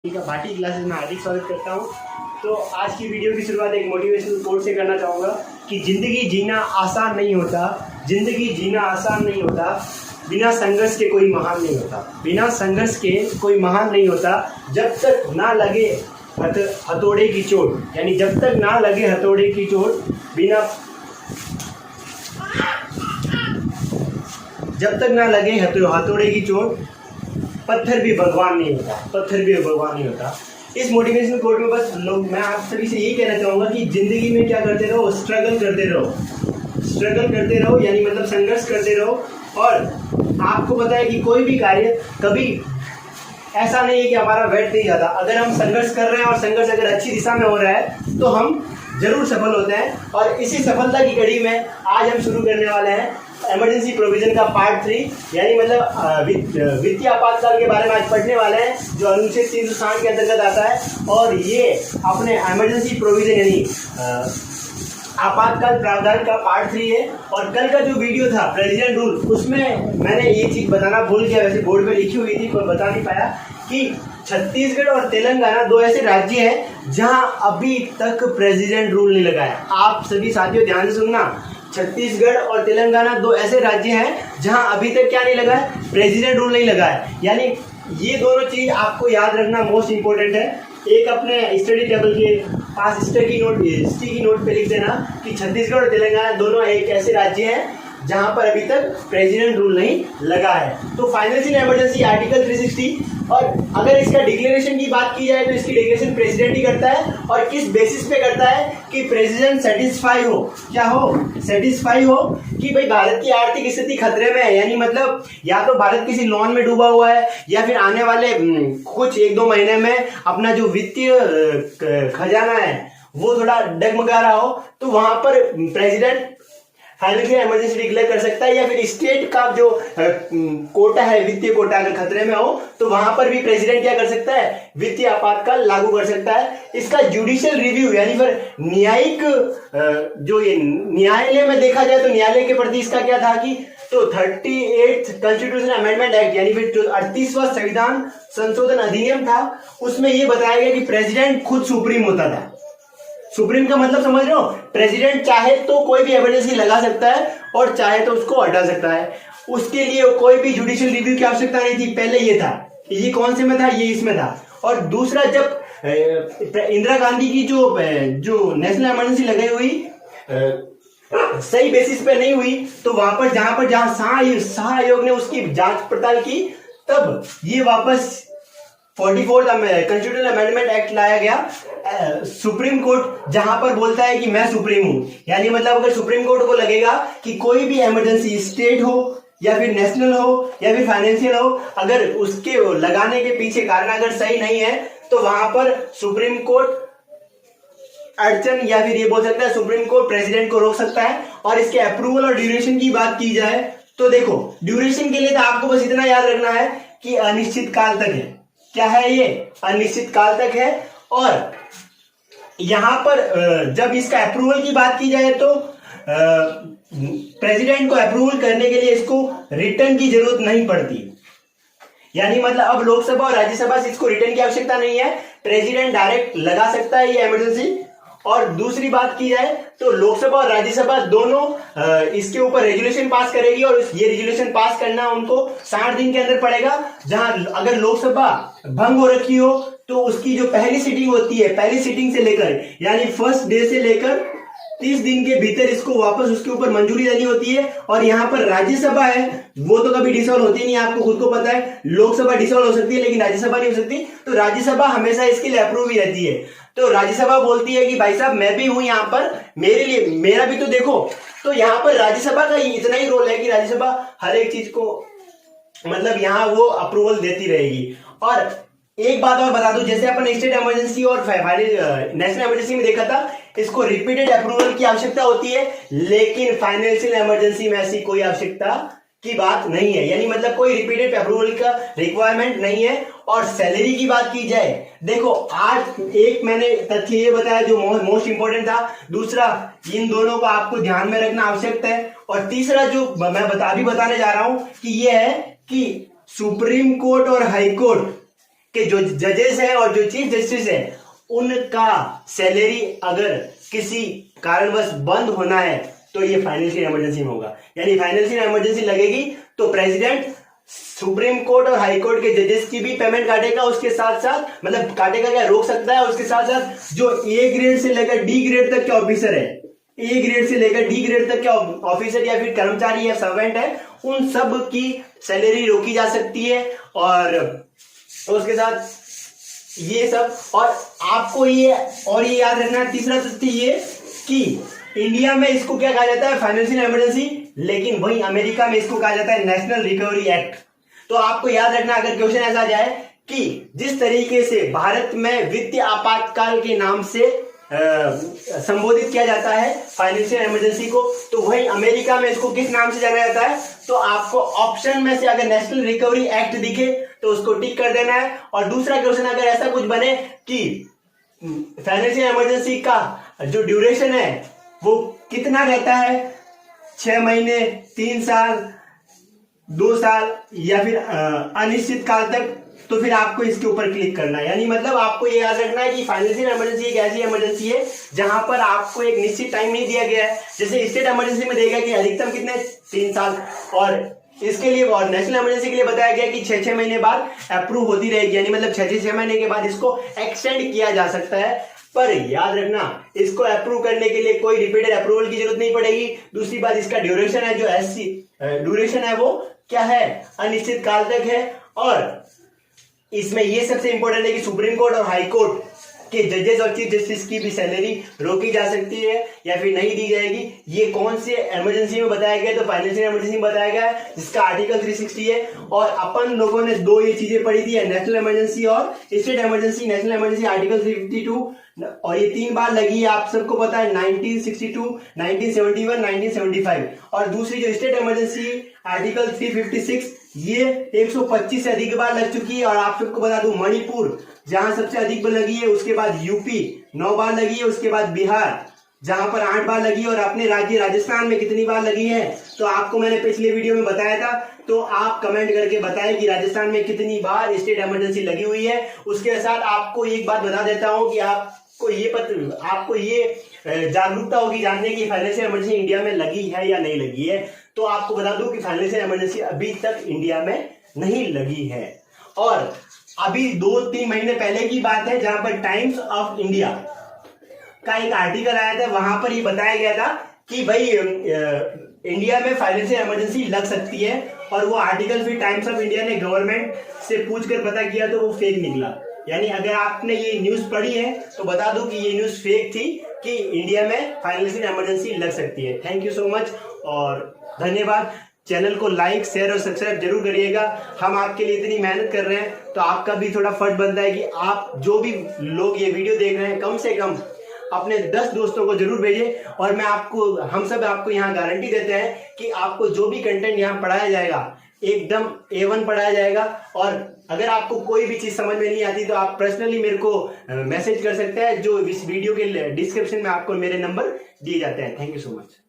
का भाटी क्लासेस में हार्दिक स्वागत करता हूँ। तो आज की वीडियो की शुरुआत एक मोटिवेशनल कोट से करना चाहूँगा कि ज़िंदगी जीना आसान नहीं होता, ज़िंदगी जीना आसान नहीं होता, बिना संघर्ष के कोई महान नहीं होता, बिना संघर्ष के कोई महान नहीं होता, जब तक ना लगे हथौड़े की चोट, यानी जब तक ना लगे हथौड़े की चोट, बिना जब तक ना लगे हथौड़े की चोट, पत्थर भी भगवान नहीं होता, पत्थर भी भगवान नहीं होता। इस मोटिवेशनल कोट में बस मैं आप सभी से यही कहना चाहूँगा कि ज़िंदगी में क्या करते रहो, स्ट्रगल करते रहो, यानी मतलब संघर्ष करते रहो। और आपको पता है कि कोई भी कार्य कभी ऐसा नहीं है कि हमारा व्यर्थ नहीं जाता। अगर हम संघर्ष कर रहे हैं और संघर्ष अगर अच्छी दिशा में हो रहा है तो हम जरूर सफल होते हैं। और इसी सफलता की कड़ी में आज हम शुरू करने वाले हैं इमरजेंसी प्रोविजन का पार्ट 3, यानी मतलब वित्तीय आपातकाल के बारे में आज पढ़ने वाले हैं, जो अनुच्छेद 360 के अंतर्गत आता है। और ये अपने इमरजेंसी प्रोविजन यानी आपातकाल प्रावधान का पार्ट 3 है। और कल का जो वीडियो था प्रेसिडेंट रूल, उसमें मैंने ये चीज़ बताना भूल गया, वैसे बोर्ड पे लिखी हुई थी पर बता नहीं पाया कि छत्तीसगढ़ और तेलंगाना दो ऐसे राज्य हैं जहां अभी तक प्रेसिडेंट रूल नहीं लगा है। आप सभी साथियों ध्यान से सुनना, छत्तीसगढ़ और तेलंगाना दो ऐसे राज्य हैं जहां अभी तक क्या नहीं लगा है, प्रेसिडेंट रूल नहीं लगा है। यानी ये दोनों चीज आपको याद रखना मोस्ट इंपॉर्टेंट है। एक अपने स्टडी टेबल के पास स्टिकी नोट पे लिख देना कि छत्तीसगढ़ और तेलंगाना दोनों एक ऐसे राज्य हैं जहां पर अभी तक प्रेसिडेंट रूल नहीं लगा है। तो फाइनेंशियल इमरजेंसी आर्टिकल 360, और अगर इसका डिक्लेरेशन की बात की जाए तो इसकी डिक्लेरेशन प्रेसिडेंट ही करता है। और किस बेसिस पे करता है कि प्रेसिडेंट सेटिस्फाई हो, क्या हो, सेटिस्फाई हो कि भाई भारत की आर्थिक स्थिति खतरे में है, यानी मतलब या तो भारत किसी लोन में डूबा हुआ है या फिर आने वाले कुछ 1-2 महीने में अपना जो वित्तीय खजाना है वो थोड़ा डगमगा रहा हो, तो वहां पर प्रेसिडेंट फाइनेंशियल इमरजेंसी डिक्लेयर कर सकता है। या फिर स्टेट का जो कोटा है, वित्तीय कोटा अगर खतरे में हो तो वहां पर भी प्रेसिडेंट क्या कर सकता है, वित्तीय आपातकाल लागू कर सकता है। इसका जुडिशियल रिव्यू यानी फिर न्यायिक जो ये न्यायालय में देखा जाए तो न्यायालय के प्रति इसका क्या था कि तो 38th कॉन्स्टिट्यूशन अमेंडमेंट एक्ट यानी फिर जो 38वां संविधान संशोधन अधिनियम था, उसमें यह बताया गया कि प्रेसिडेंट खुद सुप्रीम होता था। सुप्रीम का मतलब समझ रहे हो, प्रेसिडेंट चाहे तो कोई भी इमरजेंसी लगा सकता है और चाहे तो उसको हटा सकता है। उसके लिए कोई भी जुडिशियल रिव्यू की आवश्यकता नहीं थी। पहले ये था, ये कौन से में था, ये इसमें था। और दूसरा, जब इंदिरा गांधी की जो नेशनल इमरजेंसी लगाई हुई सही बेसिस पे नहीं हुई, तो वहां पर जहां शाह आयोग ने उसकी जांच पड़ताल की, तब ये वापस 44th कॉन्स्टिट्यूशनल अमेंडमेंट एक्ट लाया गया। सुप्रीम कोर्ट जहां पर बोलता है कि मैं सुप्रीम हूं, यानी मतलब अगर सुप्रीम कोर्ट को लगेगा कि कोई भी इमरजेंसी स्टेट हो या फिर नेशनल हो या फिर फाइनेंशियल हो, अगर उसके लगाने के पीछे कारण अगर सही नहीं है तो वहां पर सुप्रीम कोर्ट अड़चन या फिर ये बोल सकता है सुप्रीम कोर्ट प्रेसिडेंट को रोक सकता है। और इसके अप्रूवल और ड्यूरेशन की बात की जाए तो देखो, ड्यूरेशन के लिए तो आपको बस इतना याद रखना है कि अनिश्चित काल तक है। क्या है ये, अनिश्चित काल तक है। और यहां पर जब इसका अप्रूवल की बात की जाए तो प्रेसिडेंट को अप्रूवल करने के लिए इसको रिटर्न की जरूरत नहीं पड़ती, यानी मतलब अब लोकसभा और राज्यसभा से इसको रिटर्न की आवश्यकता नहीं है, प्रेसिडेंट डायरेक्ट लगा सकता है ये इमरजेंसी। और दूसरी बात की जाए तो लोकसभा और राज्यसभा दोनों इसके ऊपर रेजुलेशन पास करेगी, और ये रेजुलेशन पास करना उनको 60 दिन के अंदर पड़ेगा। जहां अगर लोकसभा भंग हो रखी हो तो उसकी जो पहली सीटिंग होती है, पहली सीटिंग से लेकर यानी फर्स्ट डे से लेकर 30 दिन के भीतर इसको वापस उसके ऊपर मंजूरी देनी होती है। और यहाँ पर राज्यसभा है वो तो कभी डिसॉल्व होती नहीं, आपको खुद को पता है। लोकसभा डिसॉल्व हो सकती है लेकिन राज्यसभा नहीं हो सकती, तो राज्यसभा हमेशा इसके लिए अप्रूव ही रहती है। तो राज्यसभा बोलती है कि भाई साहब मैं भी हूं यहाँ पर, मेरे लिए मेरा भी तो देखो। तो यहाँ पर राज्यसभा का इतना ही रोल है कि राज्यसभा हर एक चीज को मतलब यहाँ वो अप्रूवल देती रहेगी। और एक बात और बता दूं, जैसे अपन स्टेट इमरजेंसी और नेशनल इमरजेंसी में देखा था, इसको रिपीटेड अप्रूवल की आवश्यकता होती है, लेकिन फाइनेंशियल इमरजेंसी में ऐसी कोई आवश्यकता की बात नहीं है, यानी मतलब कोई रिपीटेड अप्रूवल का रिक्वायरमेंट नहीं है। और सैलरी की बात की जाए, देखो आज एक मैंने तथ्य ये बताया जो मोस्ट इंपोर्टेंट था, दूसरा इन दोनों को आपको ध्यान में रखना आवश्यक है, और तीसरा जो मैं अभी बताने जा रहा हूं कि ये है कि सुप्रीम कोर्ट और हाई कोर्ट कि जो जजेस है और जो चीफ जस्टिस है उनका सैलरी अगर किसी कारणवश बंद होना है तो ये फाइनेंशियल इमरजेंसी में होगा। यानी फाइनेंशियल इमरजेंसी लगेगी तो प्रेसिडेंट सुप्रीम कोर्ट और हाई कोर्ट के जजेस की भी पेमेंट काटेगा, उसके साथ साथ मतलब काटेगा क्या, रोक सकता है। उसके साथ साथ जो ए ग्रेड से लेकर डी ग्रेड तक के ऑफिसर है, ए ग्रेड से लेकर डी ग्रेड तक के ऑफिसर या फिर कर्मचारी या सर्वेंट है, उन सब की सैलरी रोकी जा सकती है। और उसके साथ ये सब, और आपको ये याद रखना, तीसरा तथ्य ये कि इंडिया में इसको क्या कहा जाता है, फाइनेंशियल इमरजेंसी, लेकिन वहीं अमेरिका में इसको कहा जाता है नेशनल रिकवरी एक्ट। तो आपको याद रखना, अगर क्वेश्चन ऐसा जाए कि जिस तरीके से भारत में वित्तीय आपातकाल के नाम से संबोधित किया जाता है फाइनेंशियल इमरजेंसी को, तो वहीं अमेरिका में इसको किस नाम से जाना जाता है। तो आपको ऑप्शन में से अगर नेशनल रिकवरी एक्ट दिखे तो उसको टिक कर देना है। और दूसरा क्वेश्चन अगर ऐसा कुछ बने कि फाइनेंशियल इमरजेंसी का जो ड्यूरेशन है वो कितना रहता है, 6 महीने, 3 साल, 2 साल या फिर अनिश्चित काल तक, तो फिर आपको इसके ऊपर क्लिक करना है। यानी मतलब आपको ये याद रखना है कि फाइनेंशियल इमरजेंसी एक ऐसी इमरजेंसी है जहां पर आपको एक निश्चित टाइम नहीं दिया गया है। जैसे स्टेट इमरजेंसी में देगा कि अधिकतम कितने, 3 साल, और इसके लिए और नेशनल इमरजेंसी के लिए बताया गया कि 6-6 महीने बाद अप्रूव होती रहेगी। यानी मतलब 6-6 महीने के बाद इसको एक्सटेंड किया जा सकता है। पर याद रखना, इसको अप्रूव करने के लिए कोई रिपीटेड अप्रूवल की जरूरत नहीं पड़ेगी। दूसरी बात, इसका ड्यूरेशन है, जो ड्यूरेशन है वो क्या है, अनिश्चित काल तक है। और इसमें ये सबसे इंपॉर्टेंट है कि सुप्रीम कोर्ट और हाई कोर्ट के जजेस और चीफ जस्टिस की भी सैलरी रोकी जा सकती है या फिर नहीं दी जाएगी। ये कौन से इमरजेंसी में बताया गया, तो फाइनेंशियल इमरजेंसी में बताया गया है, जिसका आर्टिकल 360 है। और अपन लोगों ने 2 ये चीजें पढ़ी थी, नेशनल इमरजेंसी और state emergency. National emergency article 352, और ये 3 बार लगी है, आप सबको पता है, 1962, 1971, 1975। और दूसरी जो स्टेट इमरजेंसी आर्टिकल 356, ये 125 से अधिक बार लग चुकी है। और आप सबको बता दूं, मणिपुर जहां सबसे अधिक बार लगी है, उसके बाद यूपी 9 बार लगी है, उसके बाद बिहार जहां पर 8 बार लगी है, और अपने राज्य राजस्थान में कितनी बार लगी है तो आपको मैंने पिछले वीडियो में बताया था। तो आप कमेंट करके बताएं कि राजस्थान में कितनी बार स्टेट इमरजेंसी लगी हुई है। उसके साथ आपको एक बात बता देता हूं कि आपको ये जागरूकता होगी जानने की फाइनेंशियल इमरजेंसी इंडिया में लगी है या नहीं लगी है। तो आपको बता दूं कि फाइनेंशियल इमरजेंसी अभी तक इंडिया में नहीं लगी है। और अभी 2-3 महीने पहले की बात है, जहां पर टाइम्स ऑफ इंडिया का एक आर्टिकल आया था, वहां पर ये बताया गया था कि भाई इंडिया में फाइनेंशियल इमरजेंसी लग सकती है। और वो आर्टिकल फिर टाइम्स ऑफ इंडिया ने गवर्नमेंट से पूछकर पता किया तो वो फेक निकला। यानी अगर आपने ये न्यूज पढ़ी है तो बता दूं कि ये न्यूज फेक थी कि इंडिया में फाइनेंशियल इमरजेंसी लग सकती है। थैंक यू सो मच और धन्यवाद। चैनल को लाइक, शेयर और सब्सक्राइब जरूर करिएगा। हम आपके लिए इतनी मेहनत कर रहे हैं तो आपका भी थोड़ा फर्ज बनता है कि आप जो भी लोग ये वीडियो देख रहे हैं, कम से कम अपने 10 दोस्तों को जरूर भेजें। और हम सब आपको यहाँ गारंटी देते हैं कि आपको जो भी कंटेंट यहाँ पढ़ाया जाएगा एकदम A1 पढ़ाया जाएगा। और अगर आपको कोई भी चीज समझ में नहीं आती तो आप पर्सनली मेरे को मैसेज कर सकते हैं, जो इस वीडियो के डिस्क्रिप्शन में आपको मेरे नंबर दिए जाते हैं। Thank you so much.